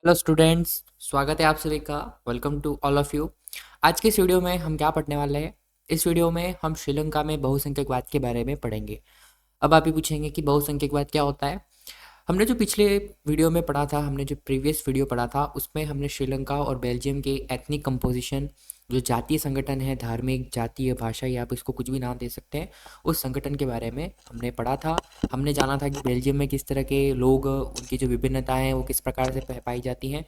Hello students, स्वागत है आप सभी का। Welcome to all of you. आज के इस वीडियो में हम क्या पढ़ने वाले हैं? इस वीडियो में हम श्रीलंका में बहुसंख्यकवाद के बारे में पढ़ेंगे। अब आप ही पूछेंगे कि बहुसंख्यकवाद क्या होता है। हमने जो पिछले वीडियो में पढ़ा था, हमने जो प्रीवियस वीडियो पढ़ा था, उसमें हमने श्रीलंका और बेल्जियम के एथनिक कंपोजिशन, जो जातीय संगठन है, धार्मिक, जातीय, भाषाई, आप इसको कुछ भी नाम दे सकते हैं, उस संगठन के बारे में हमने पढ़ा था। हमने जाना था कि बेल्जियम में किस तरह के लोग, उनकी जो विभिन्नताएं हैं वो किस प्रकार से पाई जाती हैं,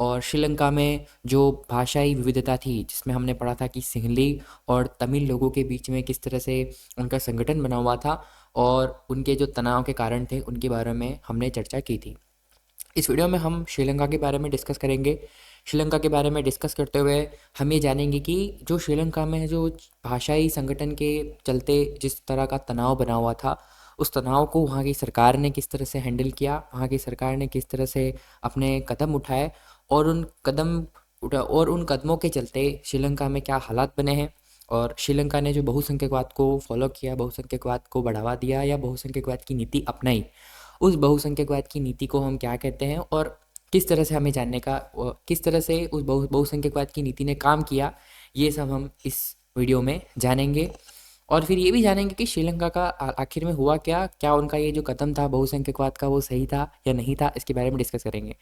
और श्रीलंका में जो भाषाई विविधता थी, जिसमें हमने पढ़ा था कि सिंहली और तमिल लोगों के बीच में किस तरह से उनका संगठन बना हुआ था और उनके जो तनाव के कारण थे उनके बारे में हमने चर्चा की थी। इस वीडियो में हम श्रीलंका के बारे में डिस्कस करेंगे। श्रीलंका के बारे में डिस्कस करते हुए हम ये जानेंगे कि जो श्रीलंका में जो भाषाई संगठन के चलते जिस तरह का तनाव बना हुआ था, उस तनाव को वहाँ की सरकार ने किस तरह से हैंडल किया, वहाँ की सरकार ने किस तरह से अपने कदम उठाए, और उन कदमों के चलते श्रीलंका में क्या हालात बने हैं, और श्रीलंका ने जो बहुसंख्यकवाद को फॉलो किया, बहुसंख्यकवाद को बढ़ावा दिया या बहुसंख्यकवाद की नीति अपनाई, उस बहुसंख्यकवाद की नीति को हम क्या कहते हैं, और किस तरह से हमें जानने का, किस तरह से उस बहुसंख्यकवाद की नीति ने काम किया, ये सब हम इस वीडियो में जानेंगे। और फिर ये भी जानेंगे कि श्रीलंका का आखिर में हुआ क्या, क्या उनका ये जो कदम था बहुसंख्यकवाद का वो सही था या नहीं था, इसके बारे में डिस्कस करेंगे।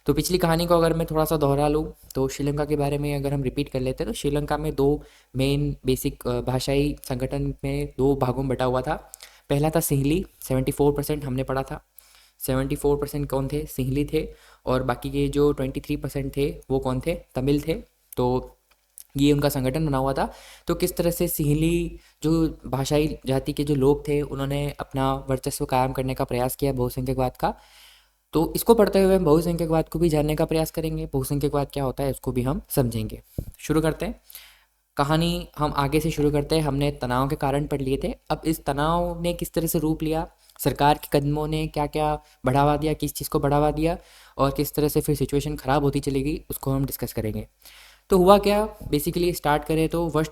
तो पिछली कहानी को अगर मैं थोड़ा सा दोहरा लूँ, तो श्रीलंका के बारे में अगर हम रिपीट कर लेते हैं, तो श्रीलंका में दो मेन बेसिक भाषाई संगठन में दो भागों में बटा हुआ था। पहला था सिंहली, 74% हमने पढ़ा था। 74% कौन थे? सिंहली थे। और बाकी के जो 23% थे वो कौन थे? तमिल थे। तो ये उनका संगठन बना हुआ था। तो किस तरह से सिंहली जो भाषाई जाति के जो लोग थे, उन्होंने अपना वर्चस्व कायम करने का प्रयास किया बहुसंख्यकवाद का। तो इसको पढ़ते हुए हम बहुसंख्यकवाद को भी जानने का प्रयास करेंगे, बहुसंख्यकवाद क्या होता है उसको भी हम समझेंगे। शुरू करते हैं कहानी। हम आगे से शुरू करते हैं। हमने तनाव के कारण पढ़ लिए थे। अब इस तनाव ने किस तरह से रूप लिया, सरकार के कदमों ने क्या क्या बढ़ावा दिया, किस चीज़ को बढ़ावा दिया, और किस तरह से फिर सिचुएशन ख़राब होती चली गई, उसको हम डिस्कस करेंगे। तो हुआ क्या, बेसिकली स्टार्ट करें तो वर्ष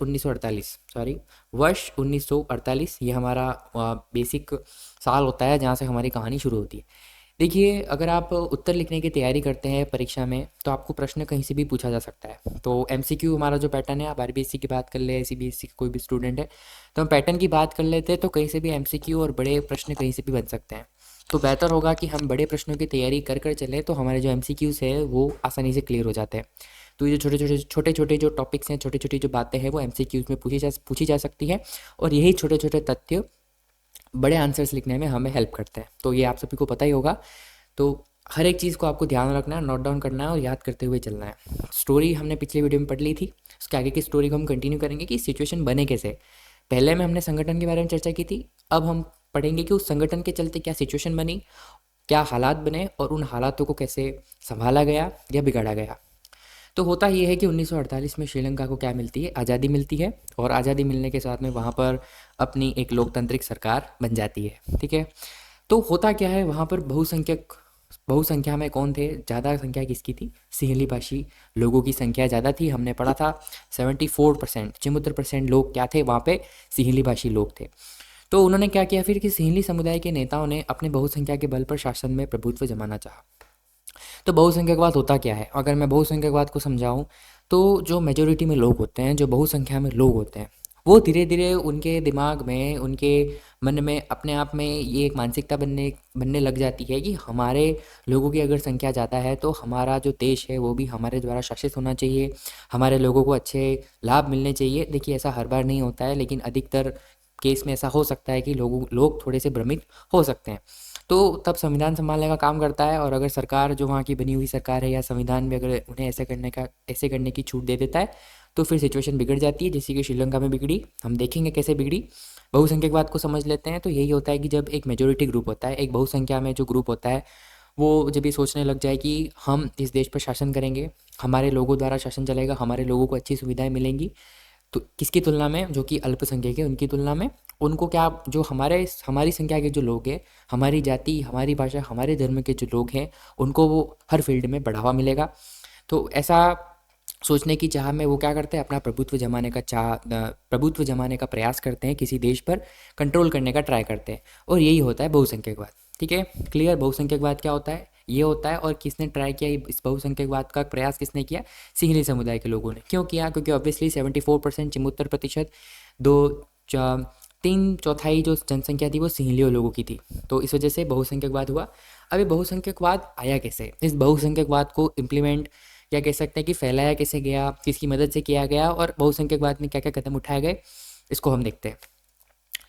1948, सॉरी, वर्ष 1948 ये हमारा बेसिक साल होता है जहाँ से हमारी कहानी शुरू होती है। देखिए, अगर आप उत्तर लिखने की तैयारी करते हैं परीक्षा में, तो आपको प्रश्न कहीं से भी पूछा जा सकता है। तो एमसीक्यू हमारा जो पैटर्न है, आप आरबीएससी की बात कर ले, सीबीएसई का कोई भी स्टूडेंट है, तो हम पैटर्न की बात कर लेते हैं, तो कहीं से भी एमसीक्यू और बड़े प्रश्न कहीं से भी बन सकते हैं। तो बेहतर होगा कि हम बड़े प्रश्नों की तैयारी कर कर चलें, तो हमारे जो एमसीक्यूज है वो आसानी से क्लियर हो जाते हैं। तो ये जो छोटे छोटे जो टॉपिक्स हैं, छोटी छोटी जो बातें हैं, वो एमसीक्यूज में पूछी जा सकती है, और यही छोटे छोटे तथ्य बड़े आंसर्स लिखने में हमें हेल्प करते हैं। तो ये आप सभी को पता ही होगा। तो हर एक चीज़ को आपको ध्यान रखना है, नोट डाउन करना है और याद करते हुए चलना है। स्टोरी हमने पिछले वीडियो में पढ़ ली थी, उसके आगे की स्टोरी को हम कंटिन्यू करेंगे कि सिचुएशन बने कैसे। पहले में हमने संगठन के बारे में चर्चा की थी, अब हम पढ़ेंगे कि उस संगठन के चलते क्या सिचुएशन बनी, क्या हालात बने, और उन हालातों को कैसे संभाला गया या बिगाड़ा गया। तो होता ये है कि 1948 में श्रीलंका को क्या मिलती है? आज़ादी मिलती है, और आज़ादी मिलने के साथ में वहाँ पर अपनी एक लोकतांत्रिक सरकार बन जाती है। ठीक है। तो होता क्या है, वहाँ पर बहुसंख्या में कौन थे? ज़्यादा संख्या किसकी थी? सिंहली भाषी लोगों की संख्या ज़्यादा थी। हमने पढ़ा था 74%, 74% लोग क्या थे वहाँ पे? सिंहली भाषी लोग थे। तो उन्होंने क्या किया फिर कि सिंहली समुदाय के नेताओं ने अपने बहुसंख्या के बल पर शासन में प्रभुत्व जमाना चाहा। तो बहुसंख्यकवाद होता क्या है? अगर मैं बहुसंख्यकवाद को समझाऊं, तो जो मेजोरिटी में लोग होते हैं, जो बहुसंख्या में लोग होते हैं, वो धीरे धीरे उनके दिमाग में, उनके मन में अपने आप में ये एक मानसिकता बनने बनने लग जाती है कि हमारे लोगों की अगर संख्या ज़्यादा है तो हमारा जो देश है वो भी हमारे द्वारा शासित होना चाहिए, हमारे लोगों को अच्छे लाभ मिलने चाहिए। देखिए, ऐसा हर बार नहीं होता है, लेकिन अधिकतर केस में ऐसा हो सकता है कि लोग थोड़े से भ्रमित हो सकते हैं। तो तब संविधान संभालने का काम करता है, और अगर सरकार, जो वहाँ की बनी हुई सरकार है, या संविधान में अगर उन्हें ऐसे करने की छूट दे देता है, तो फिर सिचुएशन बिगड़ जाती है, जैसे कि श्रीलंका में बिगड़ी। हम देखेंगे कैसे बिगड़ी। बहुसंख्यकवाद को समझ लेते हैं। तो यही होता है कि जब एक मेजोरिटी ग्रुप होता है, एक बहुसंख्या में जो ग्रुप होता है, वो जब ये सोचने लग जाए कि हम इस देश पर शासन करेंगे, हमारे लोगों द्वारा शासन चलेगा, हमारे लोगों को अच्छी सुविधाएं मिलेंगी, तो किसकी तुलना में? जो कि अल्पसंख्यक है उनकी तुलना में। उनको क्या, जो हमारी संख्या के जो लोग हैं, हमारी जाति, हमारी भाषा, हमारे धर्म के जो लोग हैं, उनको वो हर फील्ड में बढ़ावा मिलेगा। तो ऐसा सोचने की चाह में वो क्या करते हैं? अपना प्रभुत्व जमाने का प्रयास करते हैं, किसी देश पर कंट्रोल करने का ट्राई करते हैं, और यही होता है बहुसंख्यकवाद। ठीक है, क्लियर? बहुसंख्यकवाद क्या होता है ये होता है। और किसने ट्राई किया इस बहुसंख्यकवाद का प्रयास किसने किया? सिंहली समुदाय के लोगों ने। क्यों किया? क्योंकि ऑब्वियसली 74%, 74%, दो तीन चौथाई जो जनसंख्या थी वो सिंहली लोगों की थी। तो इस वजह से बहुसंख्यकवाद हुआ। अब ये बहुसंख्यकवाद आया कैसे? इस बहुसंख्यकवाद को इम्प्लीमेंट क्या कह सकते हैं कि फैलाया कैसे गया, किसकी मदद से किया गया, और बहुसंख्यकवाद में क्या क्या कदम उठाए गए, इसको हम देखते हैं।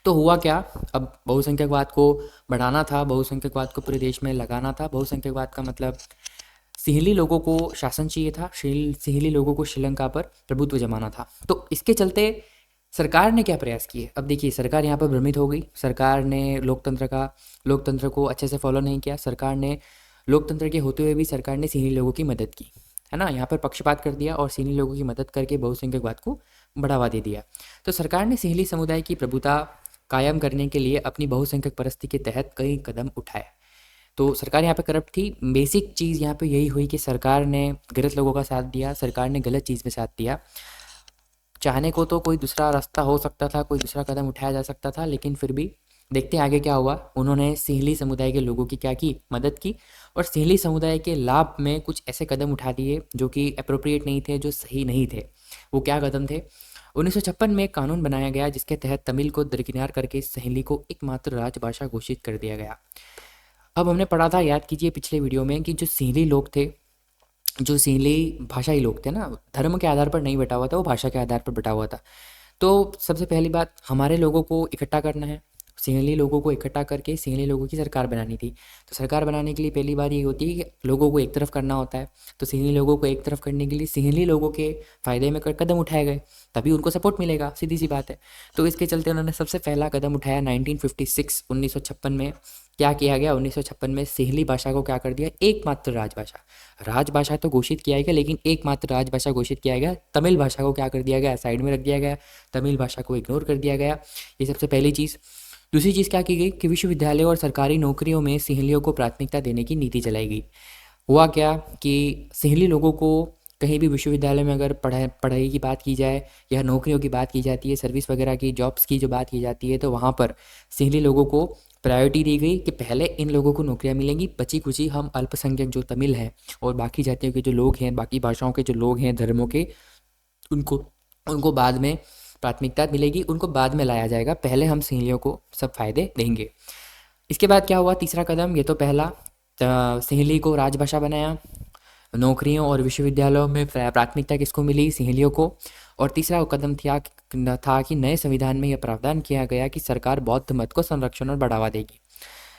तो हुआ क्या? अब बहुसंख्यकवाद को बढ़ाना था, बहुसंख्यकवाद को पूरे देश में लगाना था। बहुसंख्यकवाद का मतलब सिंहली लोगों को शासन चाहिए था, सिंहली लोगों को श्रीलंका पर प्रभुत्व जमाना था। तो इसके चलते सरकार ने क्या प्रयास किए? अब देखिए, सरकार यहाँ पर भ्रमित हो गई। सरकार ने लोकतंत्र को अच्छे से फॉलो नहीं किया। सरकार ने लोकतंत्र के होते हुए भी सरकार ने सिंहली लोगों की मदद की, है ना, यहाँ पर पक्षपात कर दिया और सिंहली लोगों की मदद करके बहुसंख्यकवाद को बढ़ावा दे दिया। तो सरकार ने सिंहली समुदाय की प्रभुता कायम करने के लिए अपनी बहुसंख्यक परस्ती के तहत कई कदम उठाए। तो सरकार यहाँ पे करप्ट थी। बेसिक चीज़ यहाँ पे यही हुई कि सरकार ने गलत लोगों का साथ दिया, सरकार ने गलत चीज़ में साथ दिया। चाहने को तो कोई दूसरा रास्ता हो सकता था, कोई दूसरा कदम उठाया जा सकता था, लेकिन फिर भी देखते हैं आगे क्या हुआ। उन्होंने सिंहली समुदाय के लोगों की क्या की? मदद की। और सिंहली समुदाय के लाभ में कुछ ऐसे कदम उठा दिए जो कि अप्रोप्रिएट नहीं थे, जो सही नहीं थे। वो क्या कदम थे? 1956 में एक कानून बनाया गया जिसके तहत तमिल को दरकिनार करके सिंहली को एकमात्र राजभाषा घोषित कर दिया गया। अब हमने पढ़ा था, याद कीजिए पिछले वीडियो में, कि जो सिंहली लोग थे, जो सिंहली भाषाई लोग थे ना, धर्म के आधार पर नहीं बटा हुआ था, वो भाषा के आधार पर बटा हुआ था। तो सबसे पहली बात, हमारे लोगों को इकट्ठा करना है। सिंहली लोगों को इकट्ठा करके सिंहली लोगों की सरकार बनानी थी। तो सरकार बनाने के लिए पहली बात ये होती है कि लोगों को एक तरफ करना होता है। तो सिंहली लोगों को एक तरफ करने के लिए सिंहली लोगों के फ़ायदे में कदम उठाए गए, तभी उनको सपोर्ट मिलेगा, सीधी सी बात है। तो इसके चलते उन्होंने सबसे पहला कदम उठाया 1956, 1956 में। क्या किया गया? 1956 में सिंहली भाषा को क्या कर दिया? एकमात्र राजभाषा। राजभाषा तो घोषित किया गया, लेकिन एकमात्र राजभाषा घोषित किया गया। तमिल भाषा को क्या कर दिया गया? साइड में रख दिया गया। तमिल भाषा को इग्नोर कर दिया गया। ये सबसे पहली चीज़। दूसरी चीज़ क्या की गई कि विश्वविद्यालयों और सरकारी नौकरियों में सिंहलियों को प्राथमिकता देने की नीति चलाई गई। हुआ क्या कि सिंहली लोगों को कहीं भी विश्वविद्यालय में अगर पढ़ाई की बात की जाए या नौकरियों की बात की जाती है, सर्विस वगैरह की, जॉब्स की जो बात की जाती है, तो वहाँ पर सिंहली लोगों को प्रायोरिटी दी गई कि पहले इन लोगों को नौकरियाँ मिलेंगी, बची कुची हम अल्पसंख्यक जो तमिल हैं और बाकी जातियों के जो लोग हैं, बाकी भाषाओं के जो लोग हैं, धर्मों के, उनको उनको बाद में प्राथमिकता मिलेगी, उनको बाद में लाया जाएगा, पहले हम सिंहलियों को सब फायदे देंगे। इसके बाद क्या हुआ? तीसरा कदम, ये तो पहला, सिंहली को राजभाषा बनाया। नौकरियों और विश्वविद्यालयों में प्राथमिकता किसको मिली? सिंहलियों को। और तीसरा कदम था कि नए संविधान में यह प्रावधान किया गया कि सरकार बौद्ध मत को संरक्षण और बढ़ावा देगी।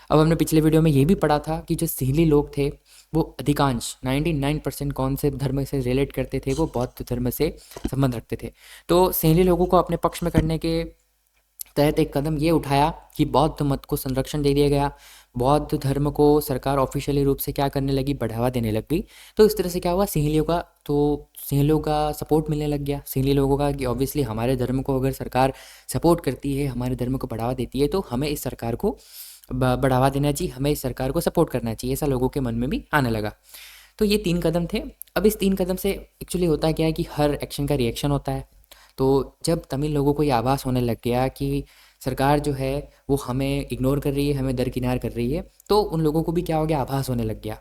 अब हमने पिछले वीडियो में ये भी पढ़ा था कि जो सिंहली लोग थे वो अधिकांश 99% कौन से धर्म से रिलेट करते थे? वो बौद्ध धर्म से संबंध रखते थे। तो सिंहली लोगों को अपने पक्ष में करने के तहत एक कदम ये उठाया कि बौद्ध मत को संरक्षण दे दिया गया। बौद्ध धर्म को सरकार ऑफिशियली रूप से क्या करने लगी? बढ़ावा देने लग गई। तो इस तरह से क्या हुआ? सिंहलियों का सपोर्ट मिलने लग गया। सिंहली लोगों का कि ऑब्वियसली हमारे धर्म को अगर सरकार सपोर्ट करती है, हमारे धर्म को बढ़ावा देती है, तो हमें इस सरकार को बढ़ावा देना चाहिए, हमें इस सरकार को सपोर्ट करना चाहिए, ऐसा लोगों के मन में भी आने लगा। तो ये 3 कदम थे। अब इस 3 कदम से एक्चुअली होता क्या है कि हर एक्शन का रिएक्शन होता है। तो जब तमिल लोगों को ये आभास होने लग गया कि सरकार जो है वो हमें इग्नोर कर रही है, हमें दरकिनार कर रही है, तो उन लोगों को भी क्या हो गया? आभास होने लग गया।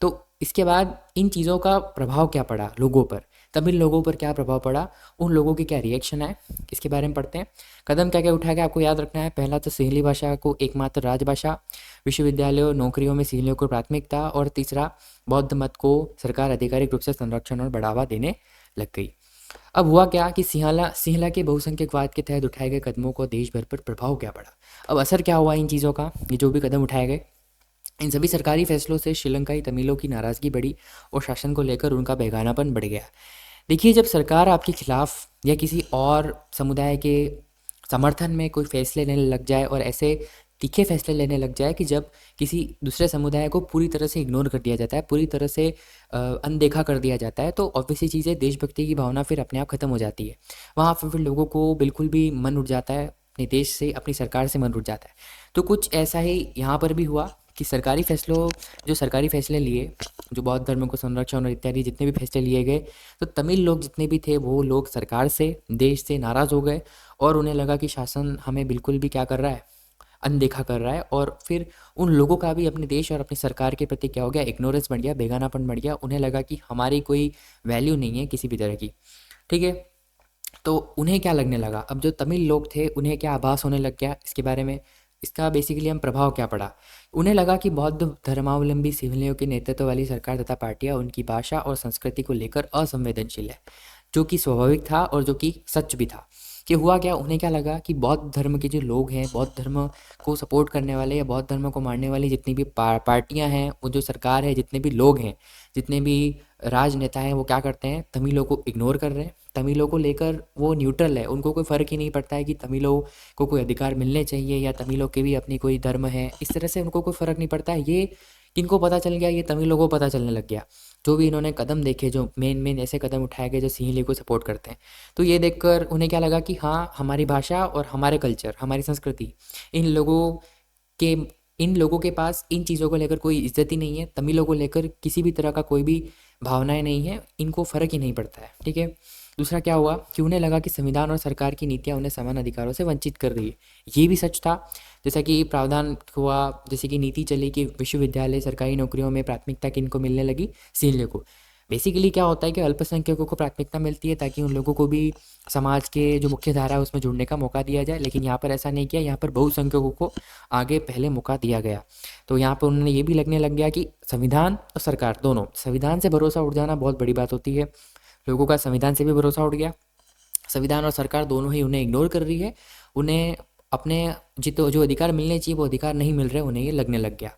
तो इसके बाद इन चीज़ों का प्रभाव क्या पड़ा लोगों पर? तमिल लोगों पर क्या प्रभाव पड़ा? उन लोगों के क्या रिएक्शन आए, इसके बारे में पढ़ते हैं। कदम क्या क्या उठाया गया आपको याद रखना है। पहला तो सिंहली भाषा को एकमात्र राजभाषा, विश्वविद्यालयों नौकरियों में सिंहलियों को प्राथमिकता, और तीसरा बौद्ध मत को सरकार आधिकारिक रूप से संरक्षण और बढ़ावा देने लग गई। अब हुआ क्या कि सिंहला के बहुसंख्यकवाद के तहत उठाए गए कदमों को देश भर पर प्रभाव क्या पड़ा? अब असर क्या हुआ इन चीज़ों का? ये जो भी कदम उठाए गए, इन सभी सरकारी फैसलों से श्रीलंकाई तमिलों की नाराज़गी बढ़ी और शासन को लेकर उनका बेगानापन बढ़ गया। देखिए, जब सरकार आपके खिलाफ या किसी और समुदाय के समर्थन में कोई फैसले लेने लग जाए और ऐसे तीखे फैसले लेने लग जाए कि जब किसी दूसरे समुदाय को पूरी तरह से इग्नोर कर दिया जाता है, पूरी तरह से अनदेखा कर दिया जाता है, तो ऑब्वियसली चीज़ें, देशभक्ति की भावना फिर अपने आप ख़त्म हो जाती है। वहाँ पर फिर लोगों को बिल्कुल भी मन उठ जाता है, अपने देश से, अपनी सरकार से मन उठ जाता है। तो कुछ ऐसा ही यहाँ पर भी हुआ कि सरकारी फैसले लिए, जो बौद्ध धर्म को संरक्षण और इत्यादि जितने भी फैसले लिए गए, तो तमिल लोग जितने भी थे वो लोग सरकार से, देश से नाराज़ हो गए और उन्हें लगा कि शासन हमें बिल्कुल भी क्या कर रहा है, अनदेखा कर रहा है, और फिर उन लोगों का भी अपने देश और अपनी सरकार के प्रति क्या हो गया, इग्नोरेंस बढ़ गया, बेगानापन बढ़ गया। उन्हें लगा कि हमारी कोई वैल्यू नहीं है किसी भी तरह की, ठीक है। तो उन्हें क्या लगने लगा, अब जो तमिल लोग थे उन्हें क्या आभास होने लग गया इसके बारे में, इसका बेसिकली हम प्रभाव क्या पड़ा। उन्हें लगा कि बौद्ध धर्मावलंबी सिविलियों के नेतृत्व वाली सरकार तथा पार्टियां उनकी भाषा और संस्कृति को लेकर असंवेदनशील है, जो कि स्वाभाविक था और जो कि सच भी था। कि हुआ क्या, उन्हें क्या लगा कि बौद्ध धर्म के जो लोग हैं, बौद्ध धर्म को सपोर्ट करने वाले या बौद्ध धर्म को मानने वाली जितनी भी पार्टियां हैं, वो जो सरकार है, जितने भी लोग हैं, जितने भी राजनेता हैं, वो क्या करते हैं, तमिलों को इग्नोर कर रहे हैं। तमिलों को लेकर वो न्यूट्रल है, उनको कोई फ़र्क ही नहीं पड़ता है कि तमिलों को कोई अधिकार मिलने चाहिए या तमिलों के भी अपनी कोई धर्म है, इस तरह से उनको कोई फ़र्क नहीं पड़ता है। ये किनको पता चल गया, ये तमिलों को पता चलने लग गया। जो भी इन्होंने कदम देखे, जो मेन ऐसे कदम उठाए गए जो सिंहली को सपोर्ट करते हैं, तो ये देखकर उन्हें क्या लगा कि हाँ, हमारी भाषा और हमारे कल्चर, हमारी संस्कृति, इन लोगों के इन लोगों के पास इन चीज़ों को लेकर कोई इज्जत ही नहीं है, तमिलों को लेकर किसी भी तरह का कोई भी भावनाएं नहीं है, इनको फ़र्क ही नहीं पड़ता है, ठीक है। दूसरा क्या हुआ कि उन्हें लगा कि संविधान और सरकार की नीतियां उन्हें समान अधिकारों से वंचित कर रही है। ये भी सच था। जैसा कि प्रावधान हुआ, जैसे कि नीति चली कि विश्वविद्यालय, सरकारी नौकरियों में प्राथमिकता किनको मिलने लगी, सीनियर को। बेसिकली क्या होता है कि अल्पसंख्यकों को प्राथमिकता मिलती है ताकि उन लोगों को भी समाज के जो मुख्य धारा है उसमें जुड़ने का मौका दिया जाए, लेकिन यहाँ पर ऐसा नहीं किया। यहाँ पर बहुसंख्यकों को आगे पहले मौका दिया गया। तो यहाँ पर उन्होंने ये भी लगने लग गया कि संविधान और सरकार दोनों, संविधान से भरोसा उठ जाना बहुत बड़ी बात होती है। लोगों का संविधान से भी भरोसा उठ गया, संविधान और सरकार दोनों ही उन्हें इग्नोर कर रही है, उन्हें अपने जो अधिकार मिलने चाहिए वो अधिकार नहीं मिल रहे, उन्हें ये लगने लग गया।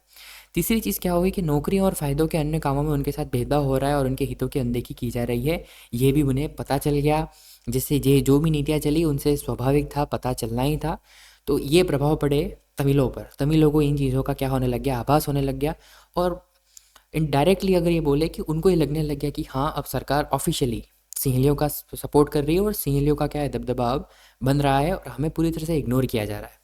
तीसरी चीज़ क्या हुई कि नौकरियों और फायदों के अन्य कामों में उनके साथ भेदभाव हो रहा है और उनके हितों की अनदेखी की जा रही है, ये भी उन्हें पता चल गया। जिससे ये जो भी नीतियाँ चली उनसे स्वाभाविक था, पता चलना ही था। तो ये प्रभाव पड़े तमिलों पर, तमिलों को इन चीज़ों का क्या होने लग गया, आभास होने लग गया। और इनडायरेक्टली अगर ये बोले कि उनको ये लगने लग गया कि हाँ, अब सरकार ऑफिशियली सिंहलियों का सपोर्ट कर रही है और सिंहलियों का क्या है, दबदबा अब बन रहा है और हमें पूरी तरह से इग्नोर किया जा रहा है।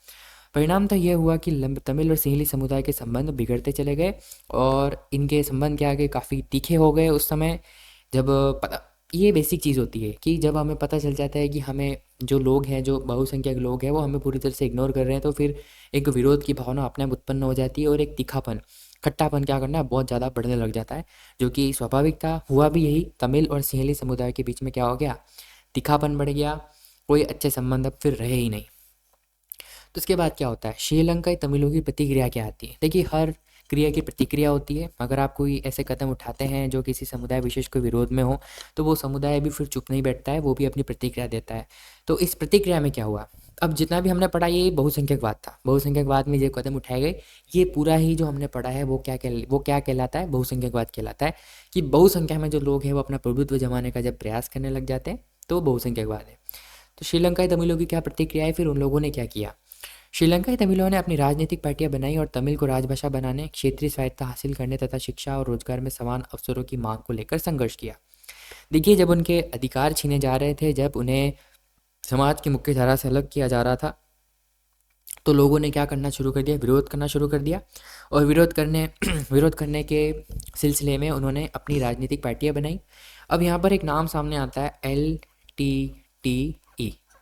परिणाम तो यह हुआ कि तमिल और सिंहली समुदाय के संबंध बिगड़ते चले गए और इनके संबंध के आगे काफ़ी तीखे हो गए उस समय। जब पता, ये बेसिक चीज़ होती है कि जब हमें पता चल जाता है कि हमें जो लोग हैं, जो बहुसंख्यक लोग हैं, वो हमें पूरी तरह से इग्नोर कर रहे हैं, तो फिर एक विरोध की भावना अपने आप उत्पन्न हो जाती है और एक तीखापन, खट्टापन क्या करना है, बहुत ज़्यादा बढ़ने लग जाता है, जो कि स्वाभाविक था। हुआ भी यही, तमिल और सिंहली समुदाय के बीच में क्या हो गया, तीखापन बढ़ गया, कोई अच्छे संबंध अब फिर रहे ही नहीं। तो उसके बाद क्या होता है, श्रीलंकाई तमिलों की प्रतिक्रिया क्या आती है। देखिए, हर क्रिया की प्रतिक्रिया होती है। अगर आप कोई ऐसे कदम उठाते हैं जो किसी समुदाय विशेष के विरोध में हो, तो वो समुदाय भी फिर चुप नहीं बैठता है, वो भी अपनी प्रतिक्रिया देता है। तो इस प्रतिक्रिया में क्या हुआ, अब जितना भी हमने पढ़ा ये बहुसंख्यकवाद था, बहुसंख्यकवाद में ये कदम उठाए गए, ये पूरा ही जो हमने पढ़ा है वो क्या कहलाता है, बहुसंख्यकवाद कहलाता है। कि बहुसंख्या में जो लोग हैं वो अपना प्रभुत्व जमाने का जब प्रयास करने लग जाते हैं तो बहुसंख्यकवाद है। तो श्रीलंकाई तमिलों की क्या प्रतिक्रिया है, फिर उन लोगों ने क्या किया। श्रीलंकाई तमिलों ने अपनी राजनीतिक पार्टियां बनाई और तमिल को राजभाषा बनाने, क्षेत्रीय स्वायत्तता हासिल करने तथा शिक्षा और रोजगार में समान अवसरों की मांग को लेकर संघर्ष किया। देखिए, जब उनके अधिकार छीने जा रहे थे, जब उन्हें समाज की मुख्य धारा से अलग किया जा रहा था, तो लोगों ने क्या करना शुरू कर दिया, विरोध करना शुरू कर दिया। और विरोध करने के सिलसिले में उन्होंने अपनी राजनीतिक पार्टियां बनाई। अब यहाँ पर एक नाम सामने आता है, LTTE।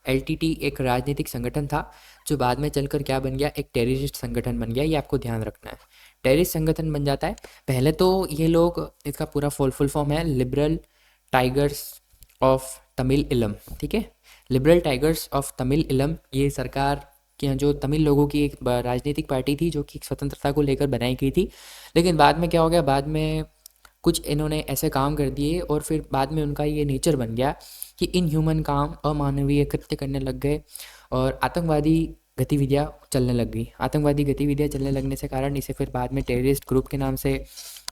LTT एक राजनीतिक संगठन था जो बाद में चलकर क्या बन गया, एक टेररिस्ट संगठन बन गया। ये आपको ध्यान रखना है, टेररिस्ट संगठन बन जाता है। पहले तो ये लोग, इसका पूरा फुल फॉर्म है लिबरल टाइगर्स ऑफ तमिल इलम, ठीक है, लिबरल टाइगर्स ऑफ तमिल इलम। ये सरकार के जो तमिल लोगों की एक राजनीतिक पार्टी थी जो कि स्वतंत्रता को लेकर बनाई गई थी। लेकिन बाद में क्या हो गया, बाद में कुछ इन्होंने ऐसे काम कर दिए और फिर बाद में उनका ये नेचर बन गया कि इनह्यूमन काम, अमानवीय कृत्य करने लग गए और आतंकवादी गतिविधियाँ चलने लग गई। आतंकवादी गतिविधियाँ चलने लगने से कारण इसे फिर बाद में टेररिस्ट ग्रुप के नाम से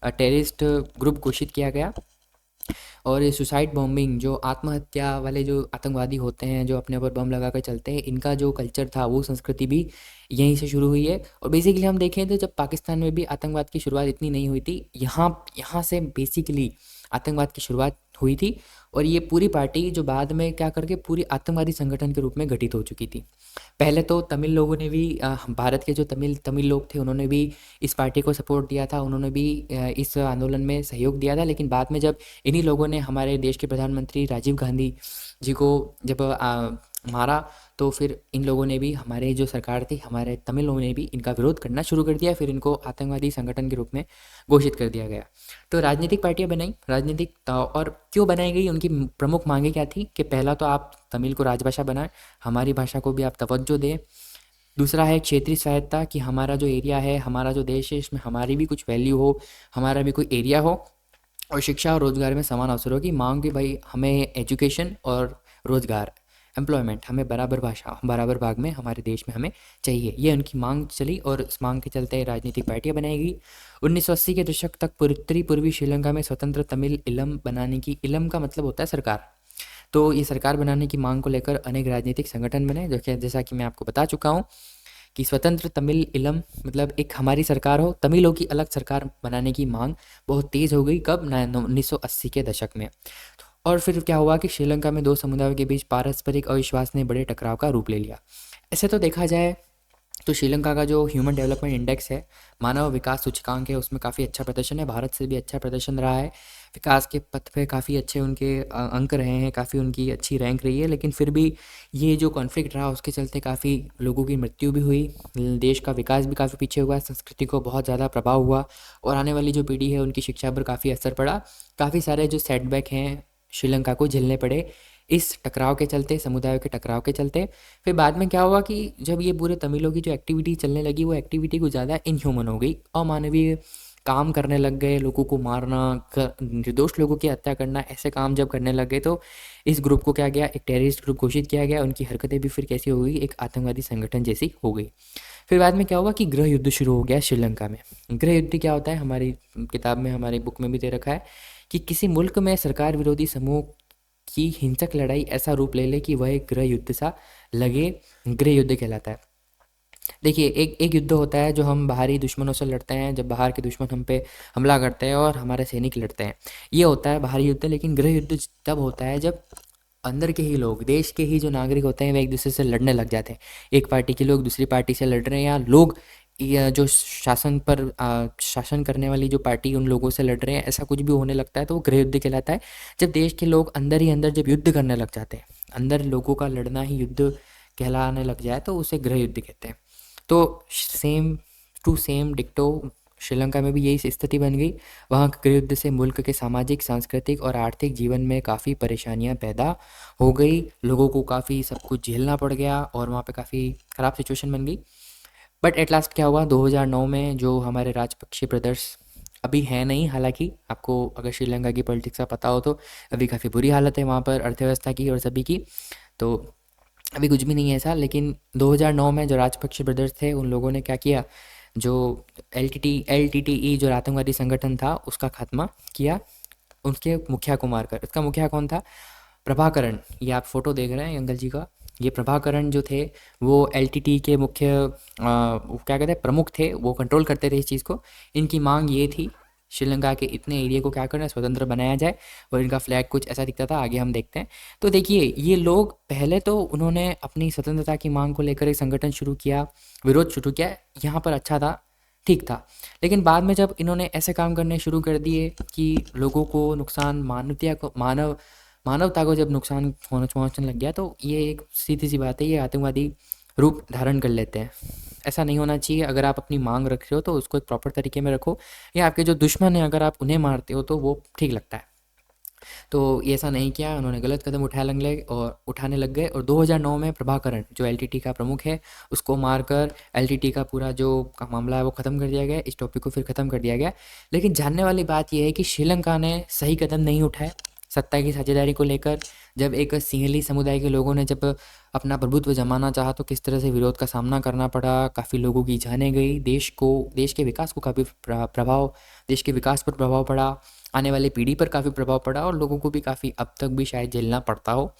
टेररिस्ट ग्रुप घोषित किया गया। और ये सुसाइड बॉम्बिंग, जो आत्महत्या वाले जो आतंकवादी होते हैं, जो अपने ऊपर बम लगा कर चलते हैं, इनका जो कल्चर था, वो संस्कृति भी यहीं से शुरू हुई है। और बेसिकली हम देखें तो जब पाकिस्तान में भी आतंकवाद की शुरुआत इतनी नहीं हुई थी, यहाँ से बेसिकली आतंकवाद की शुरुआत हुई थी। और ये पूरी पार्टी जो बाद में क्या करके पूरी आतंकवादी संगठन के रूप में गठित हो चुकी थी। पहले तो तमिल लोगों ने भी, भारत के जो तमिल लोग थे, उन्होंने भी इस पार्टी को सपोर्ट दिया था, उन्होंने भी इस आंदोलन में सहयोग दिया था। लेकिन बाद में जब इन्हीं लोगों ने हमारे देश के प्रधानमंत्री राजीव गांधी जी को जब मारा, तो फिर इन लोगों ने भी, हमारे जो सरकार थी, हमारे तमिलों ने भी इनका विरोध करना शुरू कर दिया। फिर इनको आतंकवादी संगठन के रूप में घोषित कर दिया गया। तो राजनीतिक पार्टियां बनाई, और क्यों बनाई गई, उनकी प्रमुख मांगे क्या थी कि पहला तो आप तमिल को राजभाषा बनाएं, हमारी भाषा को भी आप तवज्जो दें। दूसरा है क्षेत्रीय स्वायत्ता, कि हमारा जो एरिया है, हमारा जो देश है, इसमें हमारी भी कुछ वैल्यू हो, हमारा भी कोई एरिया हो। और शिक्षा और रोजगार में समान अवसरों की मांग, की भाई हमें एजुकेशन और रोजगार, एम्प्लॉयमेंट, हमें बराबर भाषा बराबर भाग में हमारे देश में हमें चाहिए। ये उनकी मांग चली और इस मांग के चलते राजनीतिक पार्टियां बनाई गई। 1980 के दशक तक उत्तरी पूर्वी श्रीलंका में स्वतंत्र तमिल इलम बनाने की, इलम का मतलब होता है सरकार, तो ये सरकार बनाने की मांग को लेकर अनेक राजनीतिक संगठन बने, जो कि जैसा कि मैं आपको बता चुका हूँ कि स्वतंत्र तमिल इलम मतलब एक हमारी सरकार हो, तमिलों की अलग सरकार बनाने की मांग बहुत तेज़ हो गई। कब? 1980 के दशक में। और फिर क्या हुआ कि श्रीलंका में दो समुदायों के बीच पारस्परिक अविश्वास ने बड़े टकराव का रूप ले लिया। ऐसे तो देखा जाए तो श्रीलंका का जो ह्यूमन डेवलपमेंट इंडेक्स है, मानव विकास सूचकांक है, उसमें काफ़ी अच्छा प्रदर्शन है, भारत से भी अच्छा प्रदर्शन रहा है। विकास के पथ पे काफ़ी अच्छे उनके अंक रहे हैं, काफ़ी उनकी अच्छी रैंक रही है। लेकिन फिर भी ये जो कॉन्फ्लिक्ट रहा, उसके चलते काफ़ी लोगों की मृत्यु भी हुई, देश का विकास भी काफ़ी पीछे हुआ, संस्कृति को बहुत ज़्यादा प्रभाव हुआ, और आने वाली जो पीढ़ी है उनकी शिक्षा पर काफ़ी असर पड़ा। काफ़ी सारे जो सेटबैक हैं श्रीलंका को झेलने पड़े इस टकराव के चलते, समुदायों के टकराव के चलते। फिर बाद में क्या हुआ कि जब ये पूरे तमिलों की जो एक्टिविटी चलने लगी, वो एक्टिविटी कुछ ज़्यादा इनह्यूमन हो गई, अमानवीय काम करने लग गए, लोगों को मारना, निर्दोष लोगों की हत्या करना, ऐसे काम जब करने लग गए तो इस ग्रुप को क्या गया, एक टेररिस्ट ग्रुप घोषित किया गया। उनकी हरकतें भी फिर कैसी हो गई, एक आतंकवादी संगठन जैसी हो गई। फिर बाद में क्या हुआ कि गृह युद्ध शुरू हो गया श्रीलंका में। गृह युद्ध क्या होता है, हमारी किताब में, हमारी बुक में भी दे रखा है कि किसी मुल्क में सरकार विरोधी समूह की हिंसक लड़ाई ऐसा रूप ले ले कि वह एक गृह युद्ध सा लगे, गृह युद्ध कहलाता है। देखिए, एक एक युद्ध होता है जो हम बाहरी दुश्मनों से लड़ते हैं, जब बाहर के दुश्मन हम पे हमला करते हैं और हमारे सैनिक लड़ते हैं, ये होता है बाहरी युद्ध। लेकिन गृह युद्ध तब होता है जब अंदर के ही लोग, देश के ही जो नागरिक होते हैं, वे एक दूसरे से लड़ने लग जाते हैं। एक पार्टी के लोग दूसरी पार्टी से लड़ रहे हैं, या लोग, या जो शासन पर शासन करने वाली जो पार्टी, उन लोगों से लड़ रहे हैं, ऐसा कुछ भी होने लगता है तो वो गृह युद्ध कहलाता है। जब देश के लोग अंदर ही अंदर जब युद्ध करने लग जाते हैं, अंदर लोगों का लड़ना ही युद्ध कहलाने लग जाए, तो उसे गृह युद्ध कहते हैं। तो सेम टू सेम डिक्टो श्रीलंका में भी यही स्थिति बन गई। वहाँ गृह युद्ध से मुल्क के सामाजिक, सांस्कृतिक और आर्थिक जीवन में काफ़ी परेशानियाँ पैदा हो गई, लोगों को काफ़ी सब कुछ झेलना पड़ गया, और वहाँ पे काफ़ी ख़राब सिचुएशन बन गई। बट एट लास्ट क्या हुआ, 2009 में जो हमारे राजपक्षी ब्रदर्स, अभी है नहीं, हालांकि आपको अगर श्रीलंका की पॉलिटिक्स का पता हो तो अभी काफ़ी बुरी हालत है वहाँ पर अर्थव्यवस्था की और सभी की, तो अभी कुछ भी नहीं है ऐसा। लेकिन 2009 में जो राजपक्षी ब्रदर्स थे, उन लोगों ने क्या किया, जो एल टी टी ई जो आतंकवादी संगठन था, उसका खात्मा किया, उनके मुखिया को मारकर। इसका मुखिया कौन था? प्रभाकरण। ये आप फोटो देख रहे हैं अंकल जी का, ये प्रभाकरण जो थे, वो एलटीटी के मुख्य वो क्या कहते हैं, प्रमुख थे, वो कंट्रोल करते थे इस चीज़ को। इनकी मांग ये थी, श्रीलंका के इतने एरिया को क्या करना है, स्वतंत्र बनाया जाए, और इनका फ्लैग कुछ ऐसा दिखता था, आगे हम देखते हैं। तो देखिए, ये लोग पहले तो उन्होंने अपनी स्वतंत्रता की मांग को लेकर एक संगठन शुरू किया, विरोध शुरू किया, यहाँ पर अच्छा था, ठीक था। लेकिन बाद में जब इन्होंने ऐसे काम करने शुरू कर दिए कि लोगों को नुकसान, मानवता को जब नुकसान पहुंचने लग गया, तो ये एक सीधी सी बात है, ये आतंकवादी रूप धारण कर लेते हैं। ऐसा नहीं होना चाहिए। अगर आप अपनी मांग रख रहे हो तो उसको एक प्रॉपर तरीके में रखो, या आपके जो दुश्मन हैं अगर आप उन्हें मारते हो तो वो ठीक लगता है। तो ये ऐसा नहीं किया, उन्होंने गलत कदम उठाने लग गए, और 2009 में प्रभाकरण जो एलटीटी का प्रमुख है, उसको मारकर एलटीटी का पूरा जो का मामला है वो ख़त्म कर दिया गया, इस टॉपिक को फिर ख़त्म कर दिया गया। लेकिन जानने वाली बात यह है कि श्रीलंका ने सही कदम नहीं उठाए सत्ता की साझेदारी को लेकर। जब एक सिंहली समुदाय के लोगों ने जब अपना प्रभुत्व जमाना चाहा, तो किस तरह से विरोध का सामना करना पड़ा, काफ़ी लोगों की जानें गई, देश के विकास को काफ़ी प्रभाव, देश के विकास पर प्रभाव पड़ा, आने वाली पीढ़ी पर काफ़ी प्रभाव पड़ा, और लोगों को भी काफ़ी अब तक भी शायद झेलना पड़ता हो।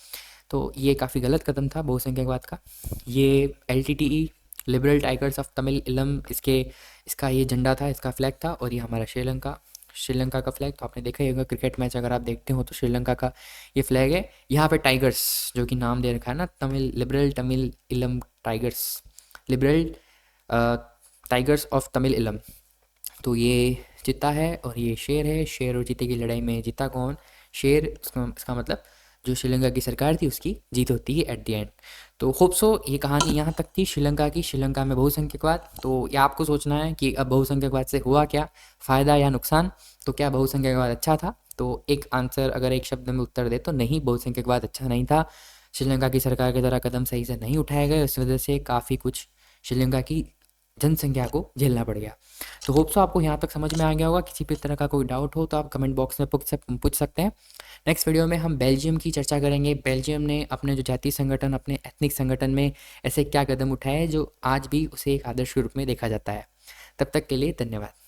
तो ये काफ़ी गलत कदम था बहुसंख्यकवाद का। ये LTTE, liberal tigers of Tamil इलम, इसका ये झंडा था, इसका फ्लैग था, और ये हमारा श्रीलंका का फ्लैग। तो आपने देखा ही होगा, क्रिकेट मैच अगर आप देखते हो तो श्रीलंका का ये फ्लैग है। यहाँ पे टाइगर्स जो कि नाम दे रखा है ना, लिबरल तमिल इलम tigers, liberal tigers of Tamil इलम। तो ये चीता है और ये शेर है। शेर और चीते की लड़ाई में जीता कौन? शेर। इसका मतलब जो श्रीलंका की सरकार थी उसकी जीत होती है एट द एंड। तो होप सो ये कहानी यहाँ तक थी श्रीलंका की, श्रीलंका में बहुसंख्यकवाद। तो ये आपको सोचना है कि अब बहुसंख्यकवाद से हुआ क्या, फ़ायदा या नुकसान। तो क्या बहुसंख्यकवाद अच्छा था? तो एक आंसर अगर एक शब्द में उत्तर दे तो नहीं, बहुसंख्यकवाद अच्छा नहीं था। श्रीलंका की सरकार के द्वारा कदम सही से नहीं उठाए गए, उस वजह से काफ़ी कुछ श्रीलंका की जनसंख्या को झेलना पड़ गया। तो होप सो आपको यहाँ तक समझ में आ गया होगा। किसी भी तरह का कोई डाउट हो तो आप कमेंट बॉक्स में पूछ सकते हैं। नेक्स्ट वीडियो में हम बेल्जियम की चर्चा करेंगे। बेल्जियम ने अपने जो जातीय संगठन, अपने एथनिक संगठन में ऐसे क्या कदम उठाए जो आज भी उसे एक आदर्श के रूप में देखा जाता है। तब तक के लिए धन्यवाद।